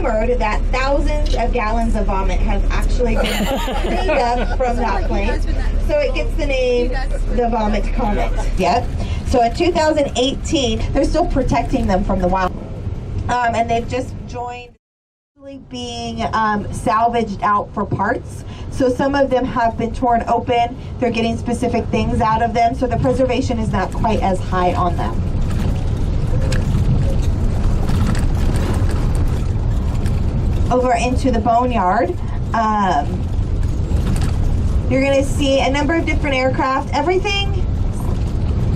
rumored that thousands of gallons of vomit have actually been cleaned up from that plane. So it gets the name the Vomit Comet. Yep. So in 2018, they're still protecting them from the wild. And they've just joined being salvaged out for parts. So some of them have been torn open. They're getting specific things out of them. So the preservation is not quite as high on them. Over into the boneyard, you're going to see a number of different aircraft. Everything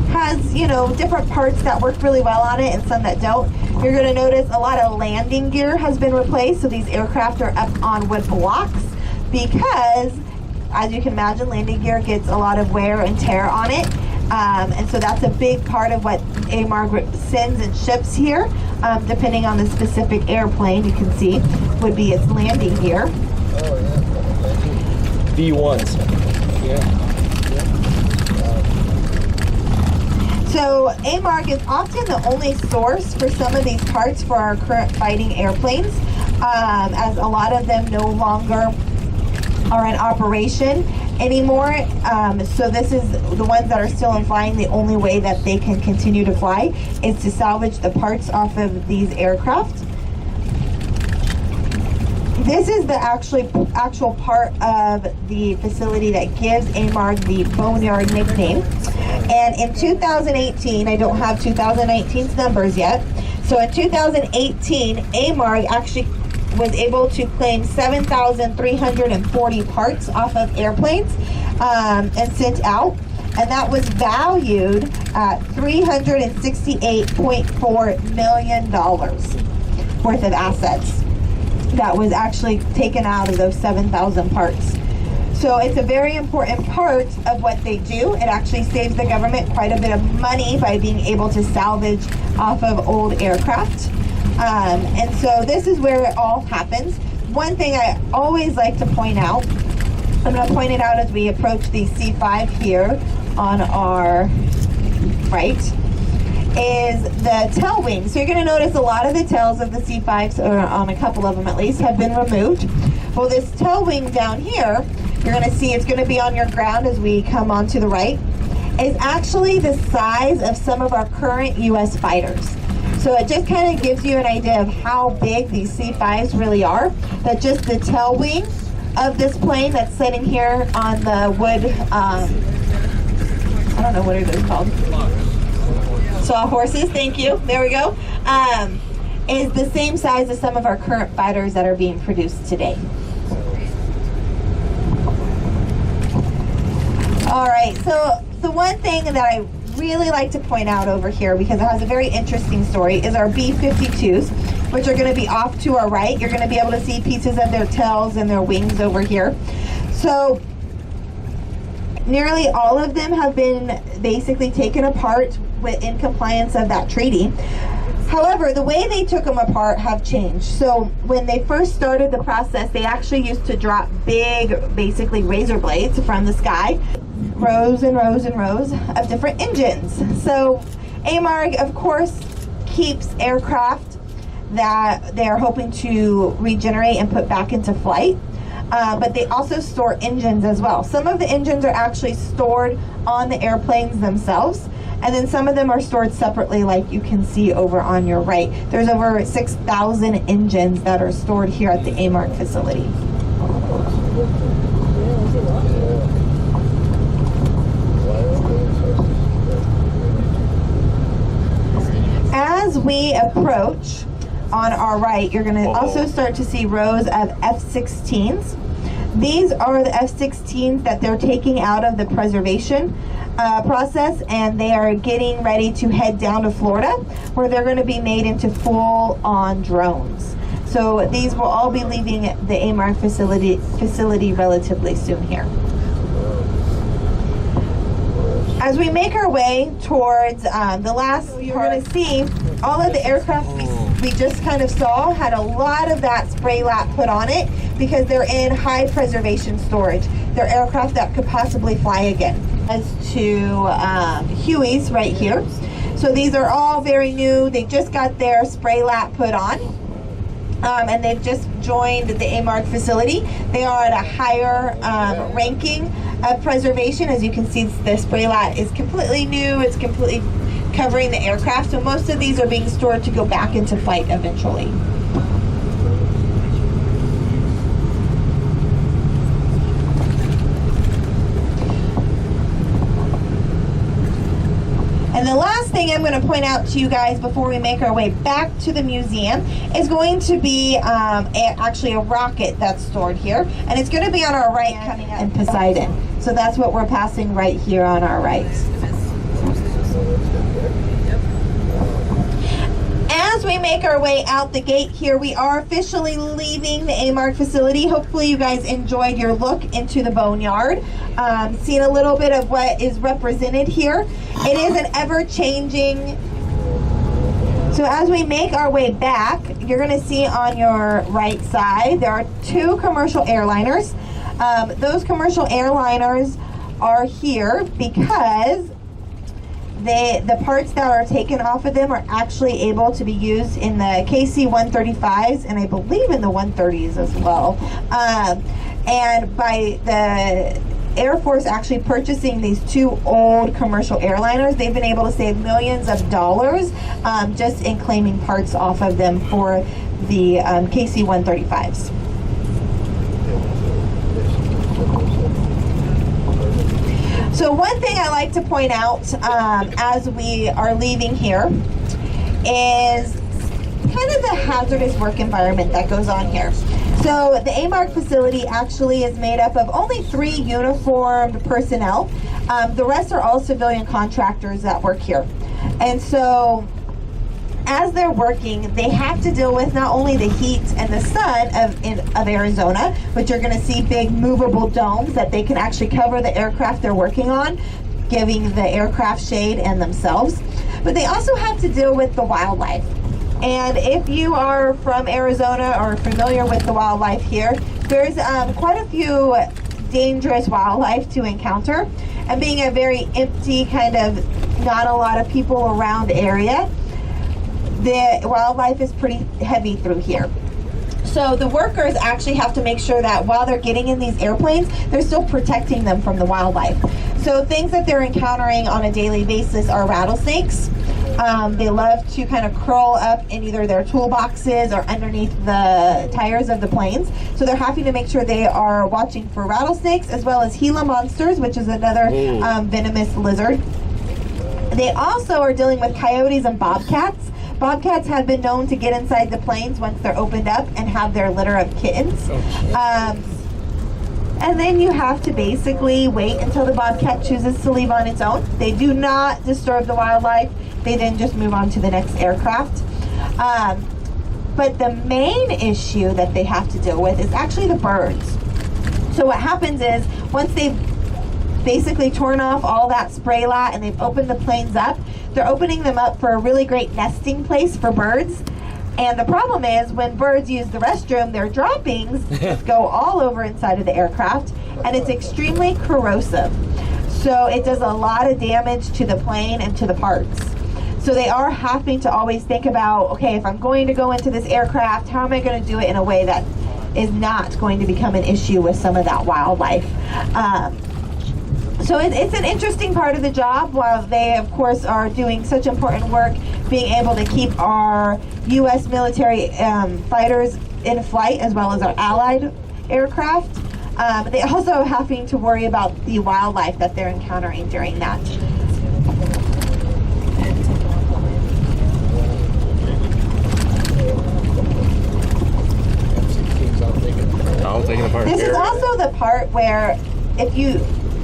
has, you know, different parts that work really well on it and some that don't. You're going to notice a lot of landing gear has been replaced, so these aircraft are up on wood blocks because, as you can imagine, landing gear gets a lot of wear and tear on it. And so that's a big part of what AMARG sends and ships here, depending on the specific airplane, you can see, would be its landing gear. Oh, yeah. B1s. Yeah. So AMARG is often the only source for some of these parts for our current fighting airplanes, as a lot of them no longer are in operation anymore. So this is the ones that are still in flying. The only way that they can continue to fly is to salvage the parts off of these aircraft. This is the actual part of the facility that gives AMARG the Boneyard nickname. And in 2018, I don't have 2019's numbers yet. So in 2018, AMARG actually was able to claim 7,340 parts off of airplanes and sent out. And that was valued at $368.4 million worth of assets that was actually taken out of those 7,000 parts. So it's a very important part of what they do. It actually saves the government quite a bit of money by being able to salvage off of old aircraft. And so this is where it all happens. One thing I always like to point out, I'm going to point it out as we approach the C5 here on our right, is the tail wing. So you're going to notice a lot of the tails of the C5s, or on a couple of them at least, have been removed. Well, this tail wing down here, you're going to see it's going to be on your ground as we come on to the right, is actually the size of some of our current U.S. fighters. So it just kind of gives you an idea of how big these C5s really are, that just the tail wing of this plane that's sitting here on the wood, I don't know, what are those called? Sawhorses, thank you, there we go, is the same size as some of our current fighters that are being produced today. All right, so the one thing that I really like to point out over here, because it has a very interesting story, is our B-52s, which are going to be off to our right. You're going to be able to see pieces of their tails and their wings over here. So nearly all of them have been basically taken apart in compliance of that treaty. However, the way they took them apart have changed. So when they first started the process, they actually used to drop big, basically razor blades from the sky, rows and rows and rows of different engines. So AMARG, of course, keeps aircraft that they're hoping to regenerate and put back into flight. But they also store engines as well. Some of the engines are actually stored on the airplanes themselves, and then some of them are stored separately, like you can see over on your right. There's over 6,000 engines that are stored here at the AMARG facility. As we approach on our right, you're going to also start to see rows of F-16s. These are the F-16s that they're taking out of the preservation process, and they are getting ready to head down to Florida, where they're going to be made into full-on drones. So these will all be leaving the AMARG facility relatively soon here. As we make our way towards the last, you're going to see all of the aircraft we just kind of saw had a lot of that spray lap put on it because they're in high preservation storage. They're aircraft that could possibly fly again. As to Hueys right here. So these are all very new. They just got their spray lap put on. and they've just joined the AMARG facility. They are at a higher ranking of preservation. As you can see, the spray lat is completely new. It's completely covering the aircraft. So most of these are being stored to go back into flight eventually. And the last thing I'm going to point out to you guys before we make our way back to the museum is going to be actually a rocket that's stored here. And it's going to be on our right coming up in Poseidon. So that's what we're passing right here on our right. As we make our way out the gate here, we are officially leaving the AMARG facility. Hopefully you guys enjoyed your look into the boneyard. Seeing a little bit of what is represented here. It is an ever-changing. So as we make our way back, you're going to see on your right side, there are 2 commercial airliners. Those commercial airliners are here because the parts that are taken off of them are actually able to be used in the KC-135s and I believe in the 130s as well. And by the Air Force actually purchasing these 2 old commercial airliners, they've been able to save millions of dollars just in claiming parts off of them for the KC-135s. So one thing I like to point out as we are leaving here is kind of the hazardous work environment that goes on here. So the AMARG facility actually is made up of only 3 uniformed personnel. The rest are all civilian contractors that work here. And so as they're working, they have to deal with not only the heat and the sun of Arizona, which you're going to see big movable domes that they can actually cover the aircraft they're working on, giving the aircraft shade and themselves. But they also have to deal with the wildlife. And if you are from Arizona or familiar with the wildlife here, there's quite a few dangerous wildlife to encounter. And being a very empty, kind of not a lot of people around area, the wildlife is pretty heavy through here. So the workers actually have to make sure that while they're getting in these airplanes, they're still protecting them from the wildlife. So things that they're encountering on a daily basis are rattlesnakes. They love to kind of curl up in either their toolboxes or underneath the tires of the planes. So they're having to make sure they are watching for rattlesnakes as well as Gila monsters, which is another venomous lizard. They also are dealing with coyotes and bobcats. Bobcats have been known to get inside the planes once they're opened up and have their litter of kittens. And then you have to basically wait until the bobcat chooses to leave on its own. They do not disturb the wildlife. They then just move on to the next aircraft. But the main issue that they have to deal with is actually the birds. So what happens is once they've basically torn off all that spray lat and they've opened the planes up, they're opening them up for a really great nesting place for birds. And the problem is when birds use the restroom, their droppings just go all over inside of the aircraft, and it's extremely corrosive. So it does a lot of damage to the plane and to the parts. So they are having to always think about, okay, if I'm going to go into this aircraft, how am I going to do it in a way that is not going to become an issue with some of that wildlife? So it's an interesting part of the job, while they, of course, are doing such important work, being able to keep our U.S. military fighters in flight, as well as our allied aircraft. They also having to worry about the wildlife that they're encountering during that. This is also the part where if you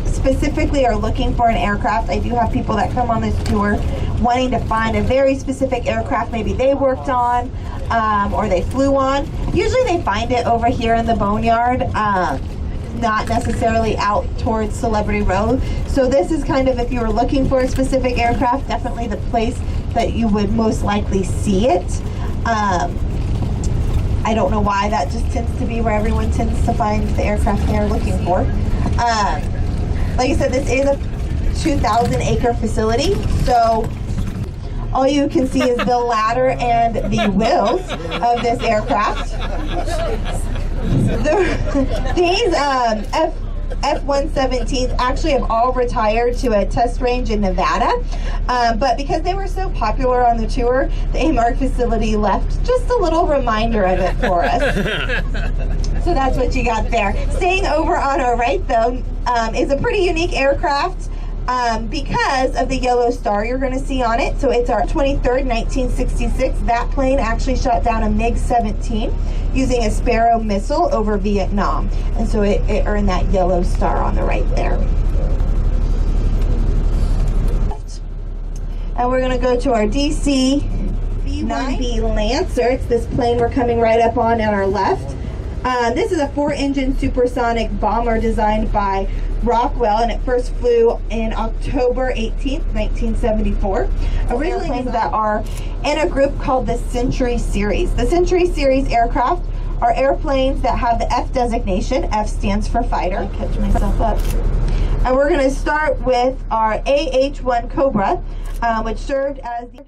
specifically are looking for an aircraft, I do have people that come on this tour wanting to find a very specific aircraft maybe they worked on or they flew on. Usually they find it over here in the boneyard, not necessarily out towards Celebrity Road. So this is kind of, if you were looking for a specific aircraft, definitely the place that you would most likely see it. I don't know why that just tends to be where everyone tends to find the aircraft they're looking for. Like I said, this is a 2,000 acre facility, so All you can see is the ladder and the wheels of this aircraft. These F-117s actually have all retired to a test range in Nevada, but because they were so popular on the tour, the AMARG facility left just a little reminder of it for us. So that's what you got there. Staying over on our right, though, is a pretty unique aircraft because of the yellow star you're going to see on it. So it's our 23rd, 1966. That plane actually shot down a MiG-17 using a Sparrow missile over Vietnam. And so it earned that yellow star on the right there. And we're going to go to our DC B-1B Lancer. It's this plane we're coming right up on our left. This is a 4-engine supersonic bomber designed by Rockwell, and it first flew in October 18th, 1974. Originally planes that are in a group called the Century Series. The Century Series aircraft are airplanes that have the F designation. F stands for fighter. I'll catch myself up. And we're going to start with our AH-1 Cobra, which served as the